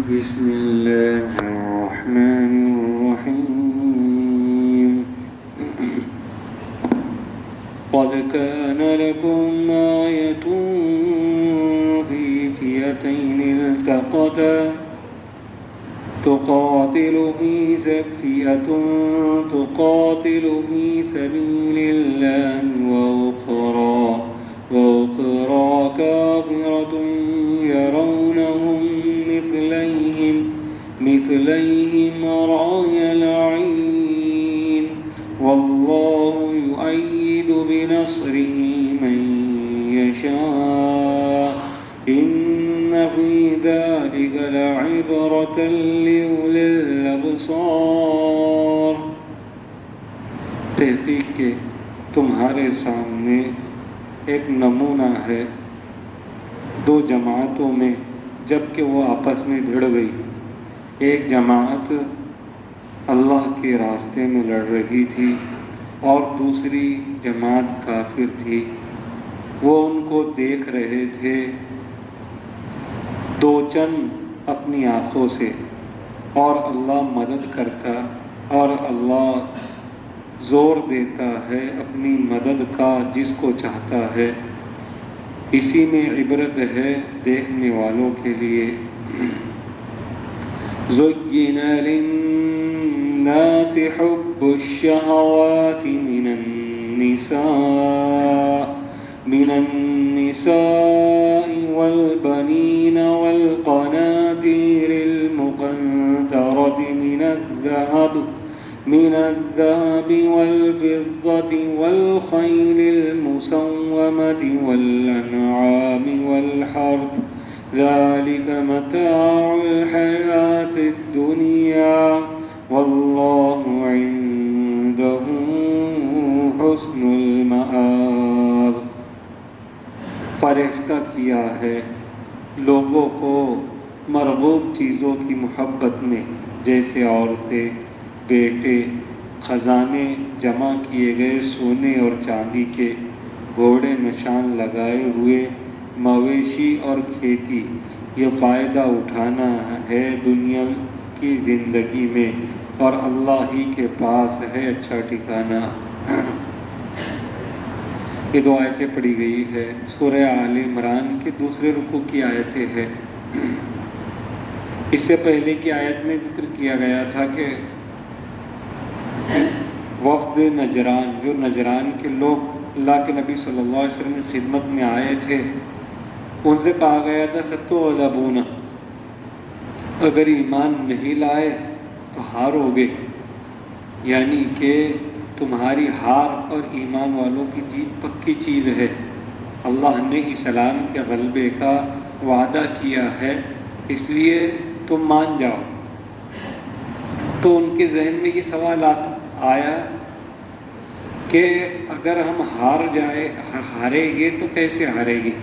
بسم الله الرحمن الرحيم قد كان لكم آية في فئتين التقتا فئة تقاتل في سبيل الله وأخرى كافرة يرونهم مثليهم رأي العين والله يؤيد بنصره من يشاء إن في ذلك لعبرة لأولي الأبصار۔ تحقیق کے تمہارے سامنے ایک نمونہ ہے دو جماعتوں میں جب کہ وہ آپس میں بھڑ گئی۔ ایک جماعت اللہ کے راستے میں لڑ رہی تھی اور دوسری جماعت کافر تھی۔ وہ ان کو دیکھ رہے تھے دو چند اپنی آنکھوں سے، اور اللہ مدد کرتا اور اللہ زور دیتا ہے اپنی مدد کا جس کو چاہتا ہے۔ اسی میں عبرت ہے دیکھنے والوں کے لیے۔ زُيِّنَ لِلنَّاسِ حُبُّ الشَّهَوَاتِ من النساء والبنين والقناطير المقنطرة من الذهب والفضة والخيل المسومة والأنعام والحرث ذلك متاع الحياة الدنيا والله عنده حسن المآب۔ فریفتہ کیا ہے لوگوں کو مرغوب چیزوں کی محبت میں، جیسے عورتیں، بیٹے، خزانے جمع کیے گئے سونے اور چاندی کے، گھوڑے نشان لگائے ہوئے، مویشی اور کھیتی۔ یہ فائدہ اٹھانا ہے دنیا کی زندگی میں اور اللہ ہی کے پاس ہے اچھا ٹھکانہ۔ یہ دو آیتیں پڑھی گئی ہے۔ سورہ آل عمران کے دوسرے رکوع کی آیتیں ہیں۔ اس سے پہلے کی آیت میں ذکر کیا گیا تھا کہ وفد نجران، جو نجران کے لوگ اللہ کے نبی صلی اللہ علیہ وسلم کی خدمت میں آئے تھے، ان سے کہا گیا تھا ستغلبون، اگر ایمان نہیں لائے تو ہارو گے، یعنی کہ تمہاری ہار اور ایمان والوں کی جیت پکی چیز ہے۔ اللہ نے اسلام کے غلبے کا وعدہ کیا ہے، اس لیے تم مان جاؤ۔ تو ان کے ذہن میں یہ سوالات آیا کہ اگر ہم ہاریں گے تو کیسے ہاریں گے؟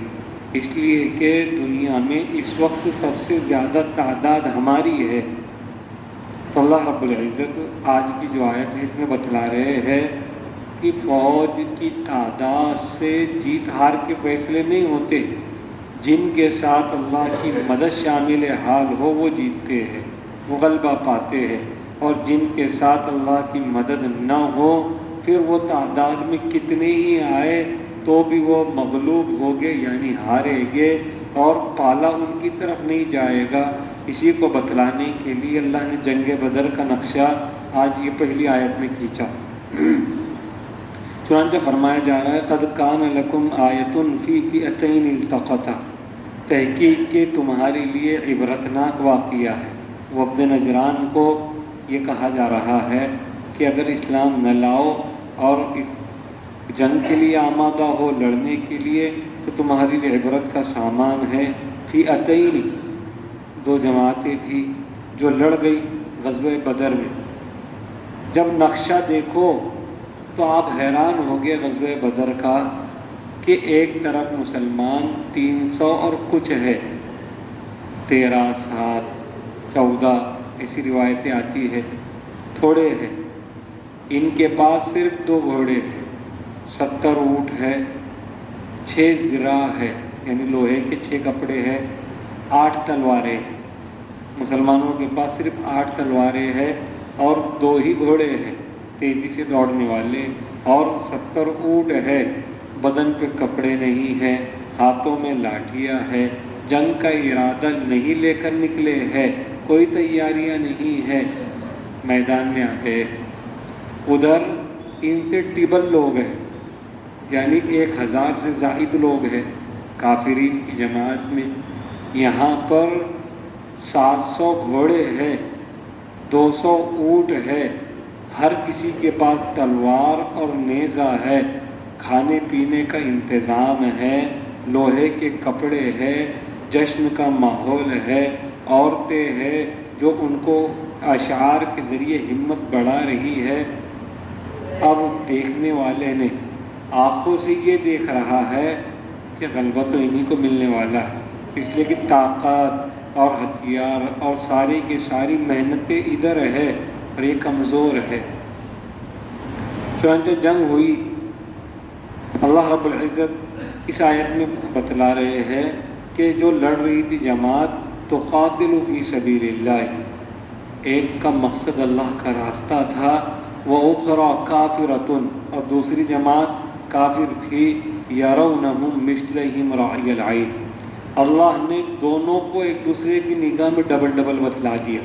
اس لیے کہ دنیا میں اس وقت سب سے زیادہ تعداد ہماری ہے۔ تو اللہ رب العزت آج کی جو آیت ہے اس میں بتلا رہے ہیں کہ فوج کی تعداد سے جیت ہار کے فیصلے نہیں ہوتے، جن کے ساتھ اللہ کی مدد شامل حال ہو وہ جیتتے ہیں، وہ غلبہ پاتے ہیں، اور جن کے ساتھ اللہ کی مدد نہ ہو پھر وہ تعداد میں کتنے ہی آئے تو بھی وہ مغلوب ہوگے، یعنی ہارے گے، اور پالا ان کی طرف نہیں جائے گا۔ اسی کو بتلانے کے لیے اللہ نے جنگ بدر کا نقشہ آج یہ پہلی آیت میں کھینچا۔ چنانچہ فرمایا جا رہا ہے قد کان لکم آیۃ فی فئتین التقتا، تحقیق کہ تمہارے لیے عبرتناک واقعہ ہے۔ وفد نجران کو یہ کہا جا رہا ہے کہ اگر اسلام نہ لاؤ اور اس جنگ کے لیے آمادہ ہو، لڑنے کے لیے، تو تمہاری لیے عبرت کا سامان ہے۔ فئتین، دو جماعتیں تھیں جو لڑ گئی غزوہ بدر میں۔ جب نقشہ دیکھو تو آپ حیران ہوگے غزوہ بدر کا کہ ایک طرف مسلمان 300 اور کچھ ہے، 13، 7، 14 ایسی روایتیں آتی ہے، تھوڑے ہیں۔ ان کے پاس صرف 2 گھوڑے ہیں، 70 اونٹ ہے، 6 ذراع ہے، یعنی لوہے کے 6 کپڑے ہیں، 8 تلواریں ہیں۔ مسلمانوں کے پاس صرف 8 تلواریں ہیں اور 2 ہی گھوڑے ہیں تیزی سے دوڑنے والے، اور 70 اونٹ ہے، بدن پہ کپڑے نہیں ہیں، ہاتھوں میں لاٹھیاں ہے، جنگ کا ارادہ نہیں لے کر نکلے ہیں، کوئی تیاریاں نہیں ہے، میدان میں آ گئے۔ ادھر ان سے ٹبل لوگ ہیں، یعنی 1000 سے زائد لوگ ہیں کافرین کی جماعت میں، یہاں پر 700 گھوڑے ہیں، 200 اونٹ ہے، ہر کسی کے پاس تلوار اور نیزہ ہے، کھانے پینے کا انتظام ہے، لوہے کے کپڑے ہے، جشن کا ماحول ہے، عورتیں ہیں جو ان کو اشعار کے ذریعے ہمت بڑھا رہی ہے۔ اب دیکھنے والے نے آنکھوں سے یہ دیکھ رہا ہے کہ غلبہ تو انہی کو ملنے والا ہے، اس لیے کہ طاقت اور ہتھیار اور ساری کی ساری محنتیں ادھر ہے اور یہ کمزور ہے۔ چنانچہ جنگ ہوئی۔ اللہ رب العزت اس آیت میں بتلا رہے ہیں کہ جو لڑ رہی تھی جماعت تو قاتلوا فی سبیل اللہ، ایک کا مقصد اللہ کا راستہ تھا، وَأُخْرَى كَافِرَةٌ، اور دوسری جماعت کافر تھی، يَرَوْنَهُمْ مِثْلَيْهِمْ رَأْيَ الْعَيْنِ، اللہ نے دونوں کو ایک دوسرے کی نگاہ میں ڈبل بتلا دیا،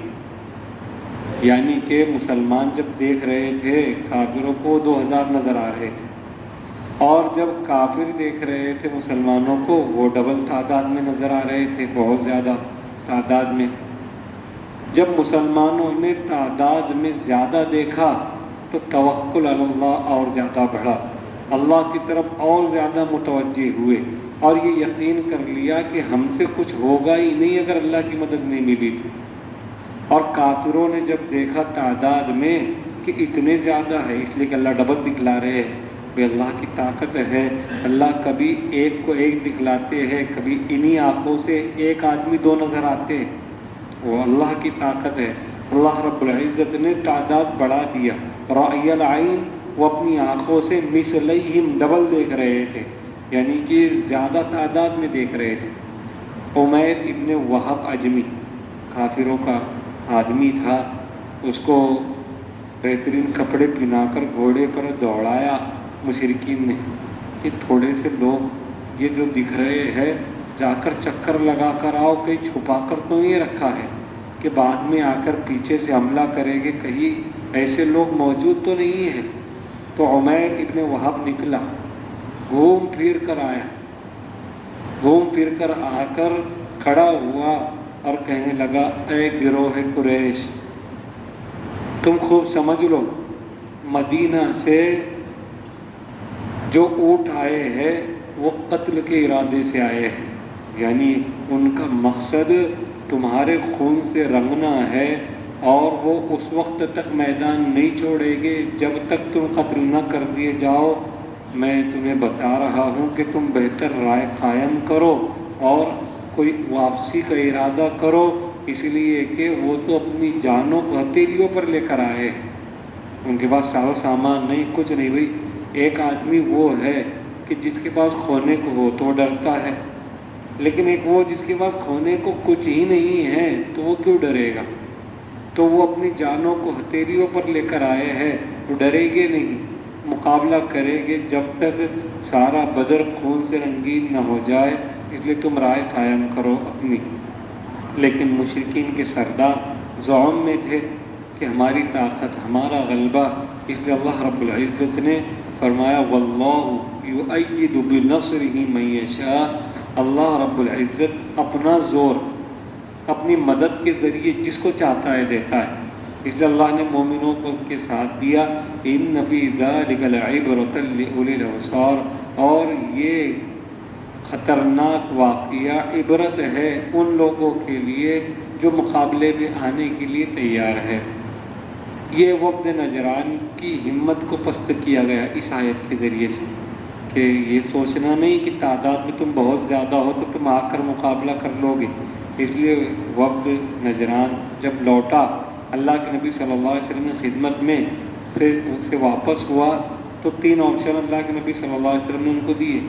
یعنی کہ مسلمان جب دیکھ رہے تھے کافروں کو 2000 نظر آ رہے تھے، اور جب کافر دیکھ رہے تھے مسلمانوں کو وہ ڈبل تعداد میں نظر آ رہے تھے، بہت زیادہ تعداد میں۔ جب مسلمانوں نے تعداد میں زیادہ دیکھا تو توکل علی اللہ اور زیادہ بڑھا، اللہ کی طرف اور زیادہ متوجہ ہوئے، اور یہ یقین کر لیا کہ ہم سے کچھ ہوگا ہی نہیں اگر اللہ کی مدد نہیں ملی تھی۔ اور کافروں نے جب دیکھا تعداد میں کہ اتنے زیادہ ہے، اس لیے کہ اللہ ڈبل دکھلا رہے ہیں، بے اللہ کی طاقت ہے، اللہ کبھی ایک کو ایک دکھلاتے ہیں، کبھی انہی آنکھوں سے ایک آدمی 2 نظر آتے ہیں، وہ اللہ کی طاقت ہے۔ اللہ رب العزت نے تعداد بڑھا دیا، رأی العین، وہ اپنی آنکھوں سے مثلیہم ڈبل دیکھ رہے تھے، یعنی کہ زیادہ تعداد میں دیکھ رہے تھے۔ عمیر ابن وہب اجمی کافروں کا آدمی تھا، اس کو بہترین کپڑے پہنا کر گھوڑے پر دوڑایا مشرکین نے کہ تھوڑے سے لوگ یہ جو دکھ رہے ہیں جا کر چکر لگا کر آؤ، کہیں چھپا کر تو نہیں رکھا ہے کہ بعد میں آ کر پیچھے سے حملہ کریں گے، کہیں ایسے لوگ موجود تو نہیں ہیں۔ تو عمیر ابن وہب نکلا، گھوم پھر کر آ کر کھڑا ہوا اور کہنے لگا، اے گروہ قریش، تم خوب سمجھ لو، مدینہ سے جو اونٹ آئے ہیں وہ قتل کے ارادے سے آئے ہیں، یعنی ان کا مقصد تمہارے خون سے رنگنا ہے، اور وہ اس وقت تک میدان نہیں چھوڑیں گے جب تک تم قتل نہ کر دیے جاؤ۔ میں تمہیں بتا رہا ہوں کہ تم بہتر رائے قائم کرو اور کوئی واپسی کا ارادہ کرو، اس لیے کہ وہ تو اپنی جانوں کو ہتھیلیوں پر لے کر آئے ہیں، ان کے پاس سارا سامان نہیں، کچھ نہیں۔ بھائی ایک آدمی وہ ہے کہ جس کے پاس کھونے کو ہو تو وہ ڈرتا ہے، لیکن ایک وہ جس کے پاس کھونے کو کچھ ہی نہیں ہے تو وہ کیوں ڈرے گا؟ تو وہ اپنی جانوں کو ہتھیلیوں پر لے کر آئے ہیں، وہ ڈریں گے نہیں، مقابلہ کریں گے جب تک سارا بدر خون سے رنگین نہ ہو جائے، اس لیے تم رائے قائم کرو اپنی۔ لیکن مشرکین کے سردار زعم میں تھے کہ ہماری طاقت، ہمارا غلبہ، اس لیے اللہ رب العزت نے فرمایا واللہ یؤید بنصرہ من یشاء، اللہ رب العزت اپنا زور اپنی مدد کے ذریعے جس کو چاہتا ہے دیتا ہے، اس لیے اللہ نے مومنوں کو کے ساتھ دیا۔ ان فی ذلک لعبرۃ لاولی الابصار، اور یہ خطرناک واقعہ عبرت ہے ان لوگوں کے لیے جو مقابلے میں آنے کے لیے تیار ہے۔ یہ وفد نجران کی ہمت کو پست کیا گیا اس آیت کے ذریعے سے کہ یہ سوچنا نہیں کہ تعداد میں تم بہت زیادہ ہو تو تم آ کر مقابلہ کر لو گے۔ اس لیے وفد نجران جب لوٹا اللہ کے نبی صلی اللہ علیہ وسلم کی خدمت میں پھر ان سے واپس ہوا تو 3 آپشن اللہ کے نبی صلی اللہ علیہ وسلم نے ان کو دیے۔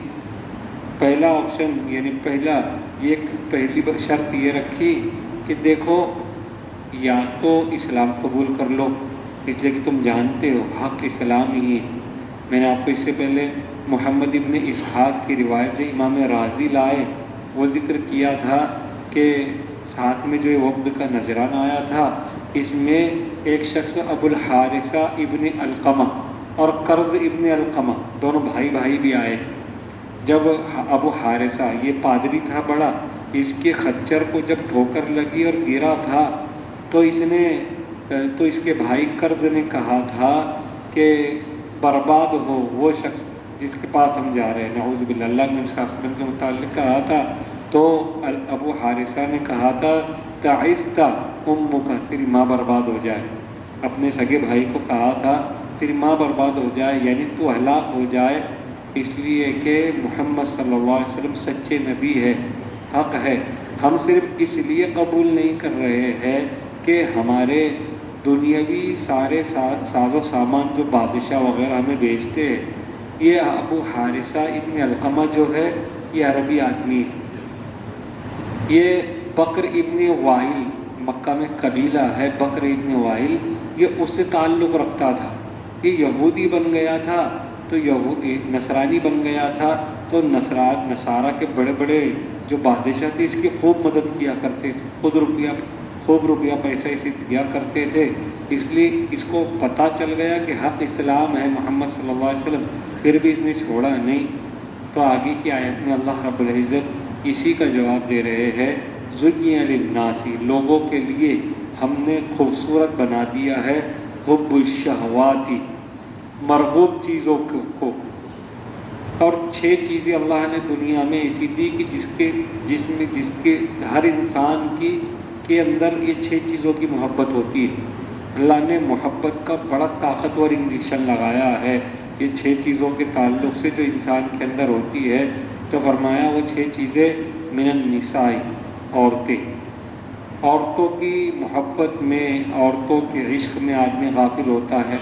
پہلا آپشن یعنی پہلی شرط یہ رکھی کہ دیکھو یا تو اسلام قبول کر لو، اس لیے کہ تم جانتے ہو حق اسلام ہی ہے۔ میں نے آپ کو اس سے پہلے محمد ابن اسحاق کی روایت جو امام رازی لائے وہ ذکر کیا تھا کہ ساتھ میں جو وفد کا نجران آیا تھا اس میں ایک شخص ابو الحارثہ ابن علقمہ اور قرظ ابن علقمہ دونوں بھائی بھی آئے تھے۔ جب ابو حارثہ یہ پادری تھا بڑا، اس کے خچر کو جب ٹھوکر لگی اور گرا تھا تو اس کے بھائی قرظ نے کہا تھا کہ برباد ہو وہ شخص جس کے پاس ہم جا رہے ہیں، نعوذ باللہ۔ اللہ نے صلی اللہ علیہ وسلم کے متعلق کہا تھا تو ابو حارثہ نے کہا تھا تعست امک، تیری ماں برباد ہو جائے۔ اپنے سگے بھائی کو کہا تھا تیری ماں برباد ہو جائے، یعنی تو ہلاک ہو جائے، اس لیے کہ محمد صلی اللہ علیہ وسلم سچے نبی ہے، حق ہے۔ ہم صرف اس لیے قبول نہیں کر رہے ہیں کہ ہمارے دنیاوی سارے ساز و سامان جو بادشاہ وغیرہ ہمیں بیچتے ہیں، یہ ابو حارثہ ابن علقمہ جو ہے یہ عربی آدمی ہے۔ یہ بکر ابن وائل، مکہ میں قبیلہ ہے بکر ابن وائل، یہ اس سے تعلق رکھتا تھا۔ یہ یہودی بن گیا تھا تو نصرانی بن گیا تھا تو نصارہ کے بڑے بڑے جو بادشاہ تھے اس کی خوب مدد کیا کرتے تھے، خوب روپیہ پیسہ اسے دیا کرتے تھے۔ اس لیے اس کو پتہ چل گیا کہ حق اسلام ہے محمد صلی اللہ علیہ وسلم، پھر بھی اس نے چھوڑا نہیں۔ تو آگے کی آیت میں اللہ رب العزت اسی کا جواب دے رہے ہیں، زُيِّنَ لِلنَّاسِ، لوگوں کے لیے ہم نے خوبصورت بنا دیا ہے حب الشہواتی، مرغوب چیزوں کو۔ اور 6 چیزیں اللہ نے دنیا میں ایسی دی کہ جس کے ہر انسان کے اندر یہ 6 چیزوں کی محبت ہوتی ہے۔ اللہ نے محبت کا بڑا طاقتور انجیکشن لگایا ہے یہ 6 چیزوں کے تعلق سے جو انسان کے اندر ہوتی ہے۔ تو فرمایا وہ 6 چیزیں من النساء، عورتوں کی محبت میں، عورتوں کے عشق میں آدمی غافل ہوتا ہے۔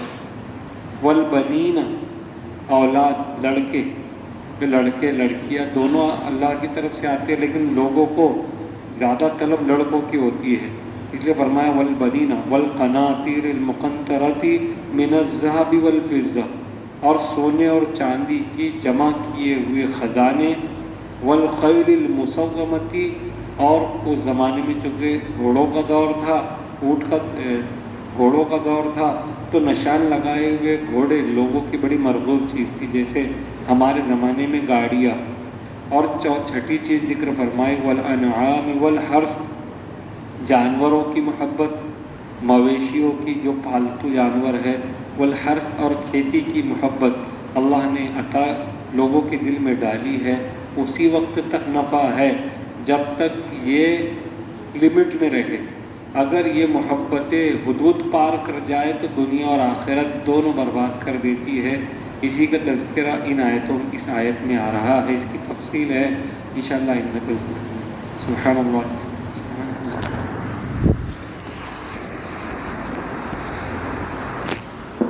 والبنین، اولاد، لڑکے لڑکیاں دونوں اللہ کی طرف سے آتے ہیں، لیکن لوگوں کو زیادہ طلب لڑکوں کی ہوتی ہے، اس لیے فرمایا والبنین والقناطیر المقنطرۃ من الذهب والفضہ، اور سونے اور چاندی کی جمع کیے ہوئے خزانے، والخیل المسومۃ، اور اس زمانے میں چونکہ گھوڑوں کا دور تھا، گھوڑوں کا دور تھا تو نشان لگائے ہوئے گھوڑے لوگوں کی بڑی مرغوب چیز تھی، جیسے ہمارے زمانے میں گاڑیاں۔ اور 6ٹھی چیز ذکر فرمائی والانعام والحرث، جانوروں کی محبت، مویشیوں کی جو پالتو جانور ہے، والحرث، اور کھیتی کی محبت اللہ نے عطا لوگوں کے دل میں ڈالی ہے۔ اسی وقت تک نفع ہے جب تک یہ لمٹ میں رہے، اگر یہ محبت حدود پار کر جائے تو دنیا اور آخرت دونوں برباد کر دیتی ہے۔ اسی کا تذکرہ اس آیت میں آ رہا ہے، اس کی تفصیل ہے انشاءاللہ۔ سبحان اللہ۔